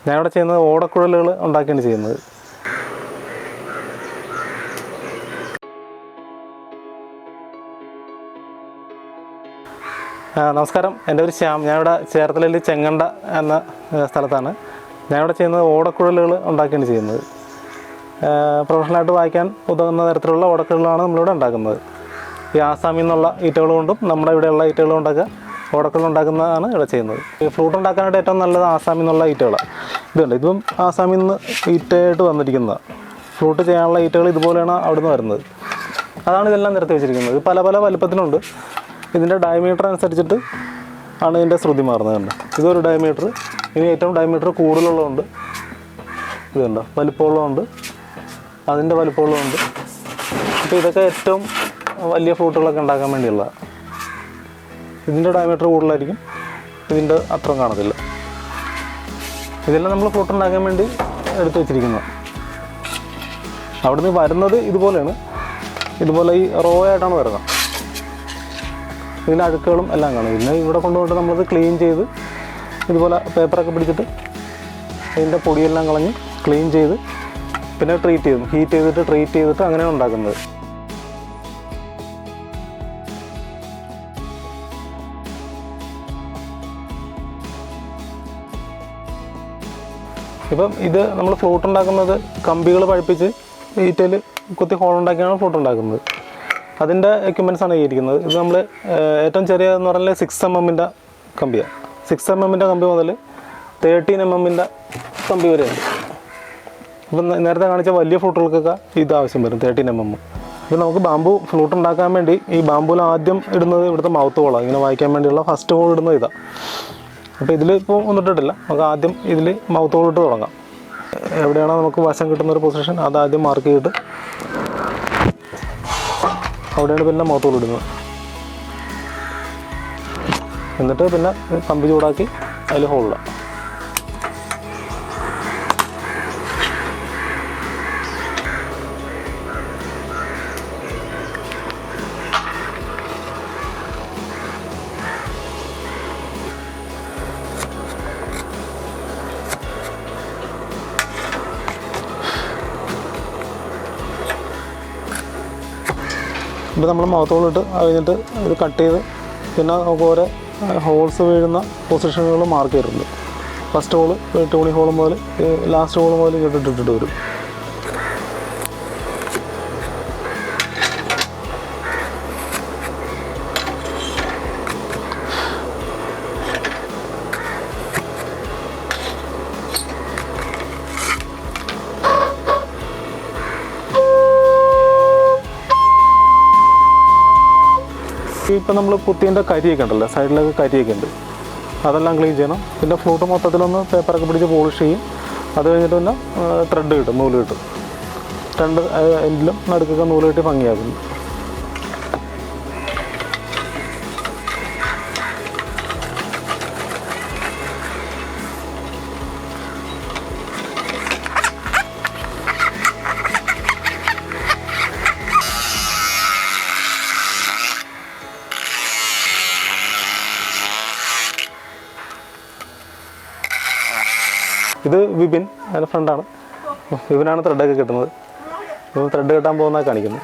ഞാനിവിടെ ചെയ്യുന്നത് ഓടക്കുഴലുകൾ ഉണ്ടാക്കിയാണ് ചെയ്യുന്നത്. നമസ്കാരം, എൻ്റെ പേര് ശ്യാം. ഞാനിവിടെ ചേർത്തലയിൽ ചെങ്ങണ്ട എന്ന സ്ഥലത്താണ്. ഞാനിവിടെ ചെയ്യുന്നത് ഓടക്കുഴലുകൾ ഉണ്ടാക്കിയാണ് ചെയ്യുന്നത്. പ്രൊഫഷണലായിട്ട് വായിക്കാൻ ഉതകുന്ന തരത്തിലുള്ള ഓടക്കുഴലുകളാണ് നമ്മളിവിടെ ഉണ്ടാക്കുന്നത്. ഈ ആസാമിൽ നിന്നുള്ള ഈറ്റകൾ കൊണ്ടും നമ്മുടെ ഇവിടെയുള്ള ഈറ്റകൾ കൊണ്ടൊക്കെ ഓടക്കുഴൽ ഉണ്ടാക്കുന്നതാണ് ഇവിടെ ചെയ്യുന്നത്. ഈ ഫ്ലൂട്ട് ഉണ്ടാക്കാനായിട്ട് ഏറ്റവും നല്ലത് ആസാമിൽ നിന്നുള്ള ഈറ്റകളാണ്. ഇതും ആസാമിൽ നിന്ന് ഈറ്റയായിട്ട് വന്നിരിക്കുന്നതാണ്. ഫ്ലൂട്ട് ചെയ്യാനുള്ള ഈറ്റകൾ ഇതുപോലെയാണ് അവിടെ നിന്ന് വരുന്നത്. അതാണ് ഇതെല്ലാം നിരത്തി വെച്ചിരിക്കുന്നത്. പല പല വലുപ്പത്തിനുണ്ട്. ഇതിൻ്റെ ഡയമീറ്റർ അനുസരിച്ചിട്ട് ആണ് ഇതിൻ്റെ ശ്രുതി മാറുന്നത്. കണ്ടോ, ഇതൊരു ഡയമീറ്റർ. ഇനി ഏറ്റവും ഡയമീറ്റർ കൂടുതലുള്ളതുണ്ട്. ഇതുണ്ടോ, വലിപ്പമുള്ളതുണ്ട്, അതിൻ്റെ വലിപ്പമുള്ളതുണ്ട്. അപ്പോൾ ഇതൊക്കെ ഏറ്റവും വലിയ ഫ്ലൂട്ടുകളൊക്കെ ഉണ്ടാക്കാൻ വേണ്ടിയുള്ളതാണ്. ഇതിൻ്റെ ഡയമീറ്റർ കൂടുതലായിരിക്കും, ഇതിൻ്റെ അത്ര കാണത്തില്ല. ഇതെല്ലാം നമ്മൾ ഫ്ലൂട്ട് ഉണ്ടാക്കാൻ വേണ്ടി എടുത്തു വെച്ചിരിക്കുന്നത്. അവിടുന്ന് വരുന്നത് ഇതുപോലെയാണ്. ഇതുപോലെ ഈ റോ ആയിട്ടാണ് വരുന്നത്. ഇതിൻ്റെ അഴുക്കുകളും എല്ലാം കാണും. പിന്നെ ഇവിടെ കൊണ്ടുപോയിട്ട് നമ്മളത് ക്ലീൻ ചെയ്ത് ഇതുപോലെ പേപ്പറൊക്കെ പിടിച്ചിട്ട് അതിൻ്റെ പൊടിയെല്ലാം കളഞ്ഞ് ക്ലീൻ ചെയ്ത് പിന്നെ ട്രീറ്റ് ചെയ്യും. ഹീറ്റ് ചെയ്തിട്ട് ട്രീറ്റ് ചെയ്തിട്ട് അങ്ങനെയാണ് ഉണ്ടാക്കുന്നത്. ഇപ്പം ഇത് നമ്മൾ ഫ്ലൂട്ട് ഉണ്ടാക്കുന്നത് കമ്പികൾ പഴിപ്പിച്ച് ഈറ്റയിൽ കുത്തി ഹോളുണ്ടാക്കിയാണ് ഫ്ലൂട്ട് ഉണ്ടാക്കുന്നത്. അതിൻ്റെ എക്യുപ്മെൻറ്റ്സാണ് ഇരിക്കുന്നത്. ഇത് നമ്മൾ ഏറ്റവും ചെറിയ എന്ന് പറഞ്ഞാൽ 6 mm കമ്പിയാണ്. 6 mm കമ്പി മുതൽ 13 mm കമ്പി വരെയാണ്. ഇപ്പം നേരത്തെ കാണിച്ച വലിയ ഫ്ലൂട്ടുകൾക്കൊക്കെ ഇത് ആവശ്യം വരും, 13 mm. ഇപ്പം നമുക്ക് ബാമ്പു ഫ്ലൂട്ട് ഉണ്ടാക്കാൻ വേണ്ടി ഈ ബാമ്പുവിൽ ആദ്യം ഇടുന്നത് ഇവിടുത്തെ മൗത്ത് ഹോളാണ്. ഇങ്ങനെ വായിക്കാൻ വേണ്ടിയുള്ള ഫസ്റ്റ് ഹോൾ ഇടുന്നത് ഇതാണ്. അപ്പോൾ ഇതിൽ ഇപ്പോൾ ഒന്നിട്ടിട്ടില്ല. നമുക്ക് ആദ്യം ഇതിൽ മൗത്ത് ഹോൾ ഇട്ട് തുടങ്ങാം. എവിടെയാണോ നമുക്ക് വശം കിട്ടുന്നൊരു പൊസിഷൻ അത് ആദ്യം മാർക്ക് ചെയ്തിട്ട് അവിടെയാണ് പിന്നെ മൗത്ത് ഹോൾ ഇടുന്നത്. എന്നിട്ട് പിന്നെ കമ്പി ചൂടാക്കി അതിൽ ഹോളിടാം. ഇപ്പോൾ നമ്മൾ മൗത്ത് ഹോൾ ഇട്ട് കഴിഞ്ഞിട്ട് ഇത് കട്ട് ചെയ്ത് പിന്നെ നമുക്ക് ഓരോ ഹോൾസ് വീഴുന്ന പൊസിഷനുകൾ മാർക്ക് ചെയ്തിട്ടുണ്ട്. ഫസ്റ്റ് ഹോള് ടൂണി ഹോൾ മുതൽ ലാസ്റ്റ് ഹോൾ മുതൽ ഇട്ടിട്ട് വരും. ഇപ്പം നമ്മൾ കുത്തിൻ്റെ കരിയൊക്കെ ഉണ്ടല്ലോ, സൈഡിലൊക്കെ കരിയൊക്കെ ഉണ്ട്, അതെല്ലാം ക്ലീൻ ചെയ്യണം. പിന്നെ ഫ്ലൂട്ട് മൊത്തത്തിലൊന്ന് പേപ്പറൊക്കെ പിടിച്ച് പോളിഷ് ചെയ്യും. അത് കഴിഞ്ഞിട്ട് പിന്നെ ത്രെഡ് കിട്ടും, നൂല് കിട്ടും. 2 എൻഡിലും നടുക്കൊക്കെ നൂല് കിട്ടി ഭംഗിയാക്കുന്നു. ഇത് വിപിൻ, എൻ്റെ ഫ്രണ്ടാണ്. വിപിനാണ് ത്രെഡൊക്കെ കിട്ടുന്നത്. ത്രെഡ് കെട്ടാൻ പോകുന്നത് കാണിക്കുന്നത്.